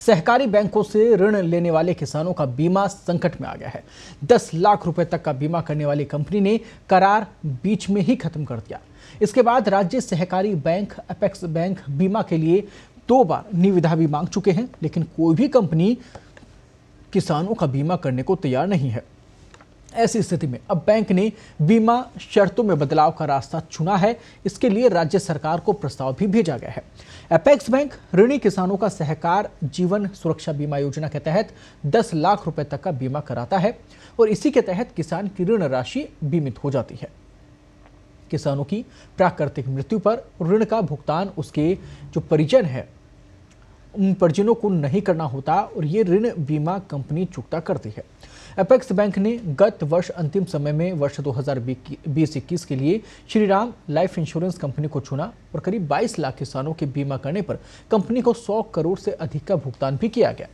सहकारी बैंकों से ऋण लेने वाले किसानों का बीमा संकट में आ गया है। 10 लाख रुपए तक का बीमा करने वाली कंपनी ने करार बीच में ही खत्म कर दिया। इसके बाद राज्य सहकारी बैंक अपेक्स बैंक बीमा के लिए 2 बार निविदा भी मांग चुके हैं, लेकिन कोई भी कंपनी किसानों का बीमा करने को तैयार नहीं है। ऐसी स्थिति में अब बैंक ने बीमा शर्तों में बदलाव का रास्ता चुना है। इसके लिए राज्य सरकार को प्रस्ताव भी भेजा गया है। अपेक्स बैंक ऋणी किसानों का सहकार जीवन सुरक्षा बीमा योजना के तहत 10 लाख रुपए तक का बीमा कराता है और इसी के तहत किसान की ऋण राशि बीमित हो जाती है। किसानों की प्राकृतिक मृत्यु पर ऋण का भुगतान उसके जो परिजन है उन परिजनों को नहीं करना होता और ये ऋण बीमा कंपनी चुकता करती है। अपेक्स बैंक ने गत वर्ष अंतिम समय में वर्ष 2020-21 के लिए श्रीराम लाइफ इंश्योरेंस कंपनी को चुना और करीब 22 लाख किसानों के बीमा करने पर कंपनी को 100 करोड़ से अधिक का भुगतान भी किया गया।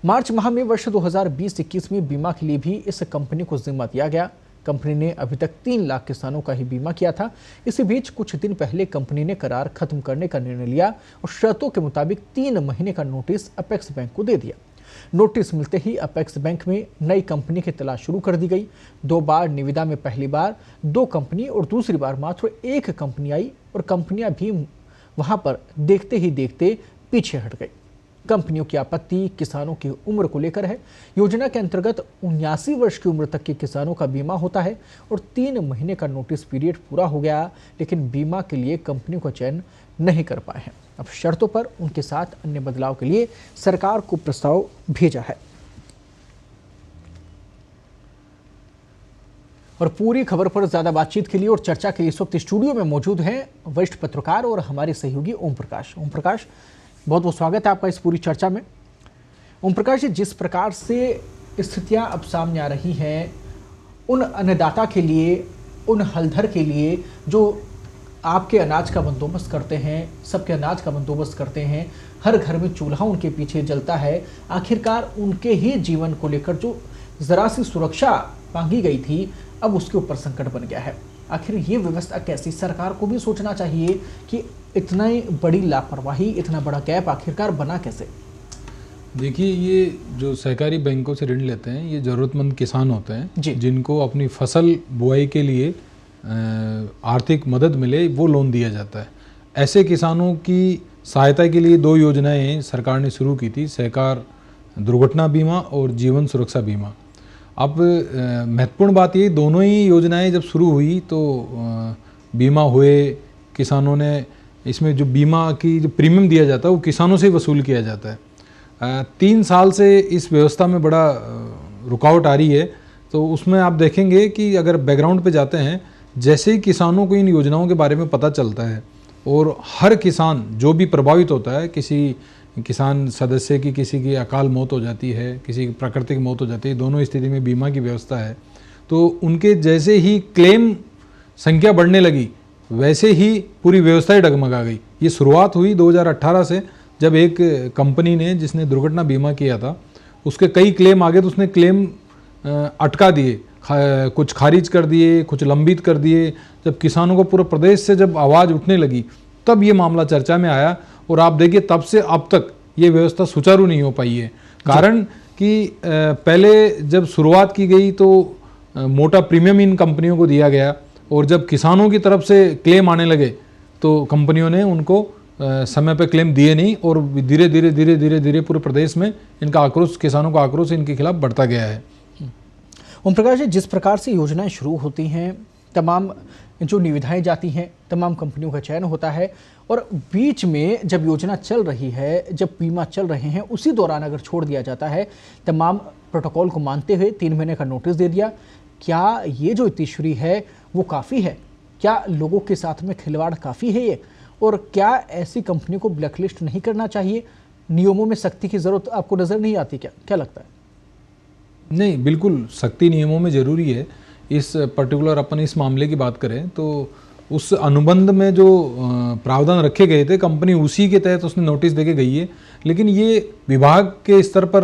मार्च माह में वर्ष 2020-21 में बीमा के लिए भी इस कंपनी को जिम्मा दिया गया। कंपनी ने अभी तक 3 लाख किसानों का ही बीमा किया था। इसी बीच कुछ दिन पहले कंपनी ने करार खत्म करने का निर्णय लिया और शर्तों के मुताबिक 3 महीने का नोटिस अपेक्स बैंक को दे दिया। नोटिस मिलते ही अपेक्स बैंक में नई कंपनी की तलाश शुरू कर दी गई। 2 बार निविदा में पहली बार 2 कंपनी और दूसरी बार मात्र 1 कंपनी आई और कंपनियां भी वहां पर देखते ही देखते पीछे हट गई। कंपनियों की आपत्ति किसानों की उम्र को लेकर है। योजना के अंतर्गत 79 वर्ष की उम्र तक के किसानों का बीमा होता है और 3 महीने का नोटिस पीरियड पूरा हो गया, लेकिन बीमा के लिए कंपनियों का चयन नहीं कर पाए हैं। अब शर्तों पर उनके साथ अन्य बदलाव के लिए सरकार को प्रस्ताव भेजा है। और पूरी खबर पर ज्यादा बातचीत के लिए और चर्चा के लिए इस वक्त स्टूडियो में मौजूद हैं वरिष्ठ पत्रकार और हमारे सहयोगी ओम प्रकाश। ओम प्रकाश, बहुत बहुत स्वागत है आपका इस पूरी चर्चा में। ओम प्रकाश जी, जिस प्रकार से स्थितियां अब सामने आ रही हैं, उन अन्नदाता के लिए, उन हलधर के लिए जो आपके अनाज का बंदोबस्त करते हैं, सबके अनाज का बंदोबस्त करते हैं, हर घर में चूल्हा उनके पीछे जलता है, आखिरकार उनके ही जीवन को लेकर जो जरा सी सुरक्षा मांगी गई थी अब उसके ऊपर संकट बन गया है। आखिर ये व्यवस्था कैसी? सरकार को भी सोचना चाहिए कि इतना बड़ी लापरवाही, इतना बड़ा गैप आखिरकार बना कैसे? देखिए, ये जो सहकारी बैंकों से ऋण लेते हैं ये ज़रूरतमंद किसान होते हैं जिनको अपनी फसल बुआई के लिए आर्थिक मदद मिले, वो लोन दिया जाता है। ऐसे किसानों की सहायता के लिए 2 योजनाएं सरकार ने शुरू की थी, सहकार दुर्घटना बीमा और जीवन सुरक्षा बीमा। अब महत्वपूर्ण बात ये, दोनों ही योजनाएं जब शुरू हुई तो बीमा हुए, किसानों ने इसमें जो बीमा की जो प्रीमियम दिया जाता है वो किसानों से वसूल किया जाता है। 3 साल से इस व्यवस्था में बड़ा रुकावट आ रही है। तो उसमें आप देखेंगे कि अगर बैकग्राउंड पे जाते हैं, जैसे ही किसानों को इन योजनाओं के बारे में पता चलता है और हर किसान जो भी प्रभावित होता है, किसी किसान सदस्य की किसी की अकाल मौत हो जाती है, किसी की प्राकृतिक मौत हो जाती है, दोनों स्थिति में बीमा की व्यवस्था है, तो उनके जैसे ही क्लेम संख्या बढ़ने लगी वैसे ही पूरी व्यवस्था ही डगमगा गई। ये शुरुआत हुई 2018 से, जब एक कंपनी ने जिसने दुर्घटना बीमा किया था उसके कई क्लेम आ गए तो उसने क्लेम अटका दिए, कुछ खारिज कर दिए, कुछ लंबित कर दिए। जब किसानों को पूरे प्रदेश से जब आवाज़ उठने लगी तब ये मामला चर्चा में आया और आप देखिए तब से अब तक ये व्यवस्था सुचारू नहीं हो पाई है। कारण कि पहले जब शुरुआत की गई तो मोटा प्रीमियम इन कंपनियों को दिया गया और जब किसानों की तरफ से क्लेम आने लगे तो कंपनियों ने उनको समय पे क्लेम दिए नहीं और धीरे धीरे पूरे प्रदेश में इनका आक्रोश, किसानों का आक्रोश इनके खिलाफ बढ़ता गया है। ओम प्रकाश जी, जिस प्रकार से योजनाएं शुरू होती हैं, तमाम जो निविदाएं जाती हैं, तमाम कंपनियों का चयन होता है और बीच में जब योजना चल रही है, जब बीमा चल रहे हैं, उसी दौरान अगर छोड़ दिया जाता है, तमाम प्रोटोकॉल को मानते हुए 3 महीने का नोटिस दे दिया, क्या ये जो इतिश्री है वो काफ़ी है? क्या लोगों के साथ में खिलवाड़ काफ़ी है ये? और क्या ऐसी कंपनी को ब्लैकलिस्ट नहीं करना चाहिए? नियमों में सख्ती की ज़रूरत आपको नज़र नहीं आती? क्या लगता है? नहीं, बिल्कुल सख्ती नियमों में ज़रूरी है। इस पर्टिकुलर अपन इस मामले की बात करें तो उस अनुबंध में जो प्रावधान रखे गए थे, कंपनी उसी के तहत उसने नोटिस देके गई है। लेकिन ये विभाग के स्तर पर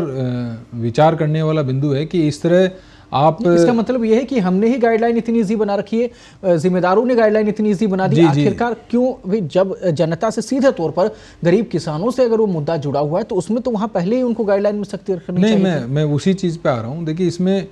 विचार करने वाला बिंदु है कि इस तरह आप इसका मतलब यह है कि हमने ही गाइडलाइन इतनी ईजी बना रखी है, जिम्मेदारों ने गाइडलाइन इतनी ईजी बना दी, आखिरकार क्यों भाई? जब जनता से सीधे तौर पर गरीब किसानों से अगर वो मुद्दा जुड़ा हुआ है तो उसमें तो वहां पहले ही उनको गाइडलाइन में सख्ती रखनी चाहिए। नहीं, मैं उसी चीज पे आ रहा हूँ। देखिए, इसमें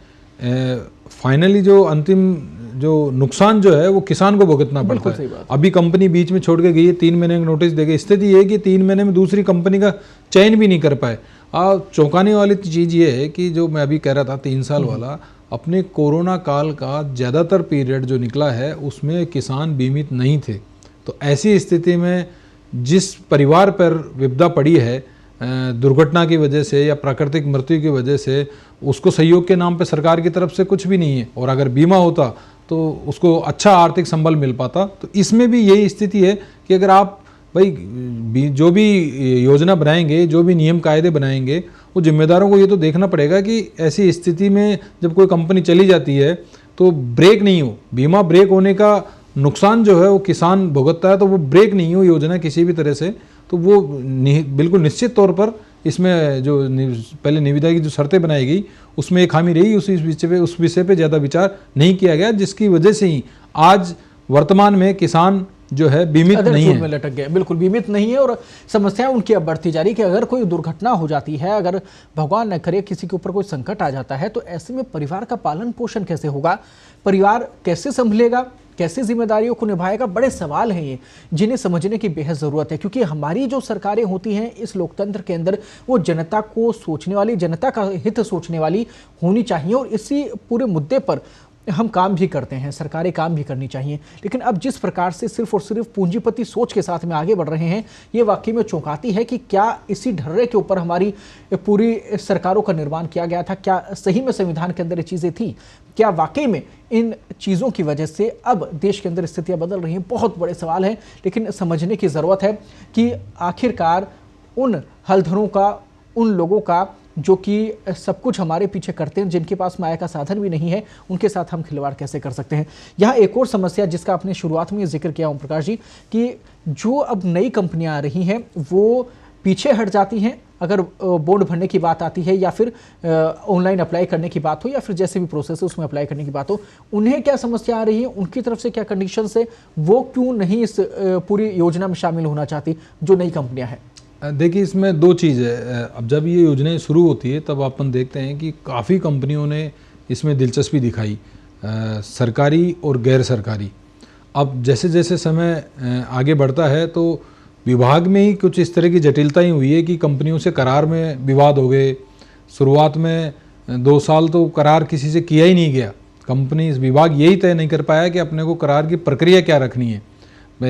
फाइनली जो अंतिम जो नुकसान जो है वो किसान को भुगतना पड़ता है। अभी कंपनी बीच में छोड़ के गई है, 3 महीने का नोटिस देगी, स्थिति ये है कि 3 महीने में दूसरी कंपनी का चयन भी नहीं कर पाए। चौंकाने वाली चीज़ ये है कि जो मैं अभी कह रहा था 3 साल वाला, अपने कोरोना काल का ज़्यादातर पीरियड जो निकला है उसमें किसान बीमित नहीं थे। तो ऐसी स्थिति में जिस परिवार पर विपदा पड़ी है दुर्घटना की वजह से या प्राकृतिक मृत्यु की वजह से, उसको सहयोग के नाम पे सरकार की तरफ से कुछ भी नहीं है, और अगर बीमा होता तो उसको अच्छा आर्थिक संबल मिल पाता। तो इसमें भी यही स्थिति है कि अगर आप भाई जो भी योजना बनाएंगे, जो भी नियम कायदे बनाएंगे, वो जिम्मेदारों को ये तो देखना पड़ेगा कि ऐसी स्थिति में जब कोई कंपनी चली जाती है तो ब्रेक नहीं हो, बीमा ब्रेक होने का नुकसान जो है वो किसान भुगतता है, तो वो ब्रेक नहीं हो योजना किसी भी तरह से, तो वो बिल्कुल निश्चित तौर पर इसमें जो पहले निविदा की जो शर्तें बनाई गई उसमें एक खामी रही। उस विषय पे ज़्यादा विचार नहीं किया गया, जिसकी वजह से ही आज वर्तमान में किसान जो है बीमित नहीं है, में लटक गए, बिल्कुल बीमित नहीं है। और समस्या उनकी अब बढ़ती जा रही है कि अगर कोई दुर्घटना हो जाती है, अगर भगवान न करे किसी के ऊपर कोई संकट आ जाता है, तो ऐसे में परिवार का पालन पोषण कैसे होगा, परिवार कैसे संभलेगा, कैसे जिम्मेदारियों को निभाएगा? बड़े सवाल हैं ये, जिन्हें समझने की बेहद ज़रूरत है, क्योंकि हमारी जो सरकारें होती हैं इस लोकतंत्र के अंदर, वो जनता को सोचने वाली, जनता का हित सोचने वाली होनी चाहिए। और इसी पूरे मुद्दे पर हम काम भी करते हैं, सरकारें काम भी करनी चाहिए। लेकिन अब जिस प्रकार से सिर्फ और सिर्फ पूंजीपति सोच के साथ में आगे बढ़ रहे हैं, ये वाकई में चौंकाती है कि क्या इसी ढर्रे के ऊपर हमारी पूरी सरकारों का निर्माण किया गया था? क्या सही में संविधान के अंदर ये चीज़ें थी? क्या वाकई में इन चीज़ों की वजह से अब देश के अंदर स्थितियां बदल रही हैं? बहुत बड़े सवाल हैं, लेकिन समझने की ज़रूरत है कि आखिरकार उन हलधरों का, उन लोगों का जो कि सब कुछ हमारे पीछे करते हैं, जिनके पास माया का साधन भी नहीं है, उनके साथ हम खिलवाड़ कैसे कर सकते हैं? यहाँ एक और समस्या जिसका आपने शुरुआत में जिक्र किया ओम प्रकाश जी, कि जो अब नई कंपनियां आ रही हैं वो पीछे हट जाती हैं अगर बॉन्ड भरने की बात आती है, या फिर ऑनलाइन अप्लाई करने की बात हो, या फिर जैसे भी प्रोसेस है उसमें अप्लाई करने की बात हो। उन्हें क्या समस्या आ रही है, उनकी तरफ से क्या कंडीशंस है, वो क्यों नहीं इस पूरी योजना में शामिल होना चाहती जो नई कंपनियां हैं? देखिए, इसमें 2 चीज़ है। अब जब ये योजनाएं शुरू होती है तब अपन देखते हैं कि काफ़ी कंपनियों ने इसमें दिलचस्पी दिखाई, सरकारी और गैर सरकारी। अब जैसे जैसे समय आगे बढ़ता है तो विभाग में ही कुछ इस तरह की जटिलताएं हुई है कि कंपनियों से करार में विवाद हो गए। शुरुआत में 2 साल तो करार किसी से किया ही नहीं गया, कंपनी विभाग यही तय नहीं कर पाया कि अपने को करार की प्रक्रिया क्या रखनी है।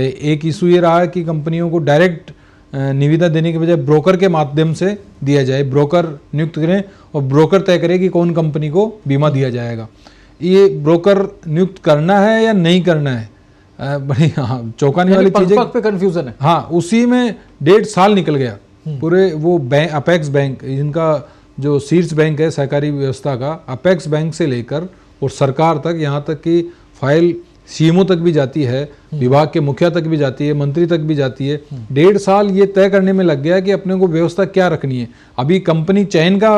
एक इशू ये रहा कि कंपनियों को डायरेक्ट निविदा देने के बजाय ब्रोकर के माध्यम से दिया जाए, ब्रोकर नियुक्त करें और ब्रोकर तय करे कि कौन कंपनी को बीमा दिया जाएगा। ये ब्रोकर नियुक्त करना है या नहीं करना है, बड़ी चौंकाने वाली चीज़ है, पे कंफ्यूजन है। हाँ, उसी में 1.5 साल निकल गया पूरे। वो बैंक, अपेक्स बैंक, इनका जो शीर्ष बैंक है सहकारी व्यवस्था का, अपेक्स बैंक से लेकर और सरकार तक, यहाँ तक कि फाइल सीएमओ तक भी जाती है, विभाग के मुखिया तक भी जाती है, मंत्री तक भी जाती है। 1.5 साल ये तय करने में लग गया कि अपने को व्यवस्था क्या रखनी है। अभी कंपनी चयन का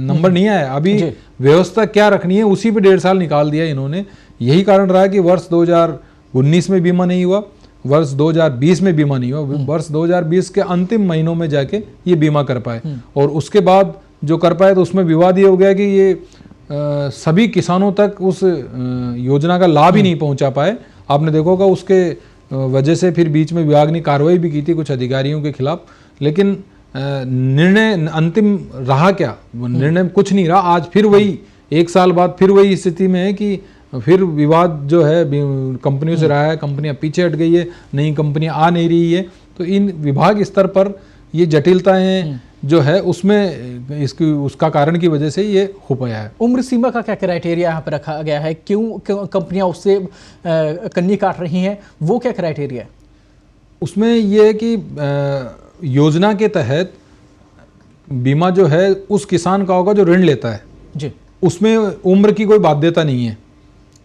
नंबर नहीं आया, अभी व्यवस्था क्या रखनी है उसी पे 1.5 साल निकाल दिया इन्होंने। यही कारण रहा कि वर्ष 2019 में बीमा नहीं हुआ, वर्ष 2020 में बीमा नहीं हुआ, वर्ष 2020 के अंतिम महीनों में जाके ये बीमा कर पाए, और उसके बाद जो कर पाए तो उसमें विवाद ये हो गया कि ये सभी किसानों तक उस योजना का लाभ ही नहीं पहुंचा पाए। आपने देखा होगा उसके वजह से फिर बीच में विभाग ने कार्रवाई भी की थी कुछ अधिकारियों के खिलाफ, लेकिन निर्णय अंतिम रहा क्या? निर्णय कुछ नहीं रहा। आज फिर वही 1 साल बाद फिर वही स्थिति में है कि फिर विवाद जो है कंपनियों से रहा है, कंपनियां पीछे हट गई है, नई कंपनियां आ नहीं रही है। तो इन विभाग स्तर पर ये जटिलताएं जो है उसमें उसका कारण की वजह से ये हो पाया है। उम्र सीमा का क्या क्राइटेरिया यहाँ पर रखा गया है? क्यों कंपनियां उससे कन्नी काट रही हैं? वो क्या क्राइटेरिया है उसमें? ये है कि योजना के तहत बीमा जो है उस किसान का होगा जो ऋण लेता है जी, उसमें उम्र की कोई बाध्यता नहीं है।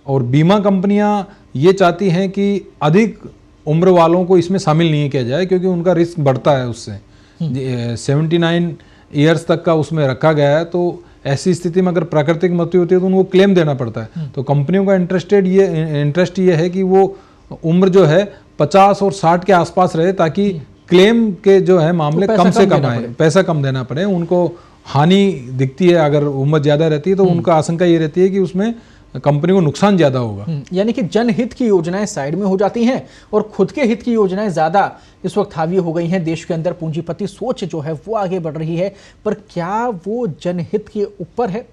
और बीमा कंपनियां ये चाहती हैं कि अधिक उम्र वालों को इसमें शामिल नहीं किया जाए, क्योंकि उनका रिस्क बढ़ता है उससे। 79 ईयर्स तक का उसमें रखा गया है, तो ऐसी स्थिति में अगर प्राकृतिक मृत्यु होती है तो उनको क्लेम देना पड़ता है। तो कंपनियों का इंटरेस्ट ये है कि वो उम्र जो है 50 और 60 के आसपास रहे, ताकि क्लेम के जो है मामले कम से कम आए, पैसा कम देना पड़े। उनको हानि दिखती है अगर उम्र ज्यादा रहती है तो उनका आशंका ये रहती है कि उसमें कंपनी को नुकसान ज्यादा होगा। यानी कि जनहित की योजनाएं साइड में हो जाती हैं और खुद के हित की योजनाएं ज्यादा इस वक्त हावी हो गई हैं। देश के अंदर पूंजीपति सोच जो है वो आगे बढ़ रही है, पर क्या वो जनहित के ऊपर है?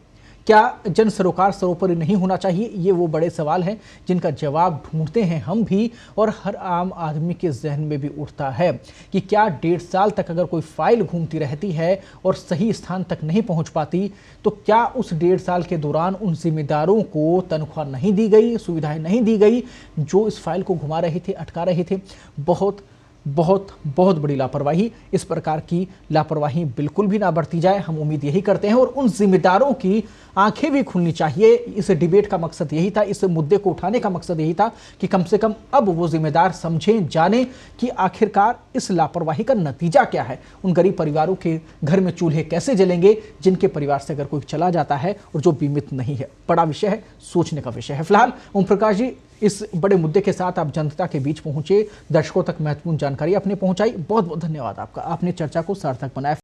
क्या जन सरोकार सर्वोपरि नहीं होना चाहिए? ये वो बड़े सवाल हैं जिनका जवाब ढूंढते हैं हम भी, और हर आम आदमी के जहन में भी उठता है कि क्या 1.5 साल तक अगर कोई फाइल घूमती रहती है और सही स्थान तक नहीं पहुंच पाती, तो क्या उस 1.5 साल के दौरान उन जिम्मेदारों को तनख्वाह नहीं दी गई, सुविधाएं नहीं दी गई जो इस फाइल को घुमा रहे थे, अटका रहे थे? बहुत बहुत बहुत बड़ी लापरवाही। इस प्रकार की लापरवाही बिल्कुल भी ना बरती जाए, हम उम्मीद यही करते हैं। और उन जिम्मेदारों की आंखें भी खुलनी चाहिए। इस डिबेट का मकसद यही था, इस मुद्दे को उठाने का मकसद यही था कि कम से कम अब वो जिम्मेदार समझें, जानें कि आखिरकार इस लापरवाही का नतीजा क्या है। उन गरीब परिवारों के घर में चूल्हे कैसे जलेंगे जिनके परिवार से अगर कोई चला जाता है और जो बीमित नहीं है? बड़ा विषय है, सोचने का विषय है। फिलहाल ओम प्रकाश जी, इस बड़े मुद्दे के साथ आप जनता के बीच पहुंचे, दर्शकों तक महत्वपूर्ण जानकारी आपने पहुंचाई। बहुत बहुत धन्यवाद आपका, आपने चर्चा को सार्थक बनाया।